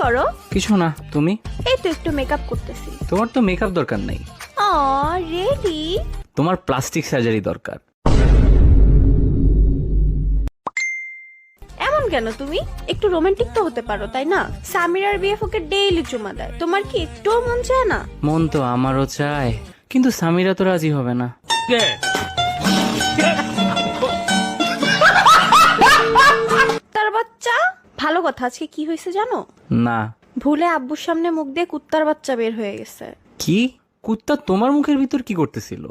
করো? কিছু না, তুমি? এই তো একটু মেকআপ করতেছি। তোমার তো মেকআপ দরকার নাই, রেডি? তোমার প্লাস্টিক সার্জারি দরকার। এমন কেন তুমি? একটু রোমান্টিক তো হতে পারো, তাই না? সামিরার বিএফ ওকে ডেইলি চুমা দেয়, তোমার কি একটুও মন চায় না? মন তো আমারও চায়, কিন্তু সামিরা তো রাজি হবে না। কুত্তার বাচ্চা। ভালো কথা, আজকে কি হয়েছে জানো? না। ভুলে আব্বুর সামনে মুখ দিয়ে কুত্তার বাচ্চা বের হয়ে গেছে। কি? কুত্তা তোমার মুখের ভিতর কি করতেছিল?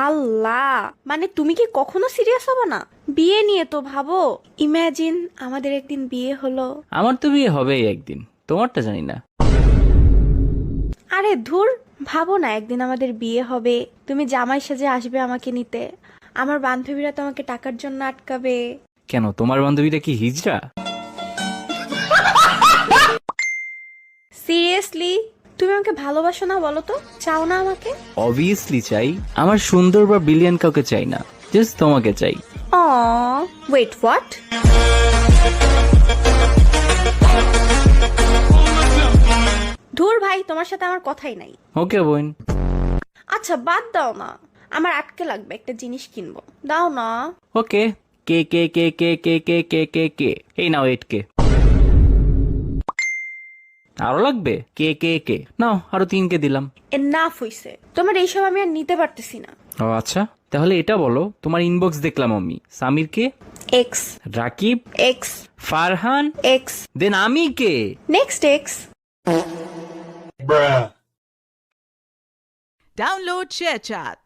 আল্লাহ, মানে তুমি কি কখনো সিরিয়াস হবে না? বিয়ে নিয়ে তো ভাবো। ইমাজিন আমাদের একদিন বিয়ে হলো। আমার তো বিয়ে হবেই একদিন, তোমারটা জানি না। আরে ধুর, ভাবো না একদিন আমাদের বিয়ে হবে, তুমি জামাই সেজে আসবে আমাকে নিতে, আমার বান্ধবীরা তোমাকে টাকার জন্য আটকাবে। কেন, তোমার বান্ধবীটা কি হিজড়া? সিরিয়াসলি তুমি আমাকে ভালোবাসো না বলো তো? চাও না আমাকে? অবভিয়াসলি চাই। আমার সুন্দর বা ব্রিলিয়ান্ট কাউকে চাই না, জাস্ট তোমাকে চাই। Wait, what? ধুর ভাই, তোমার সাথে আমার কথাই নাই। ওকে বোন। আচ্ছা বাদ দাও না, আমার আটকে লাগবে, একটা জিনিস কিনবো, দাও না। ওকে। কে কে কে কে কে কে কে কে কে এই নাও 8K। আরো লাগবে? কে কে কে নাও, আরো 3K দিলাম। এনাফ হইছে, তোমার এইসব আমি আর নিতে পারতেছি না। ও আচ্ছা, তাহলে এটা বলো, তোমার ইনবক্স দেখলাম আমি। সামির কে? Ex. Rakib? Ex. Farhan? Ex. Then আমি কে? Next ex. Download ShareChat.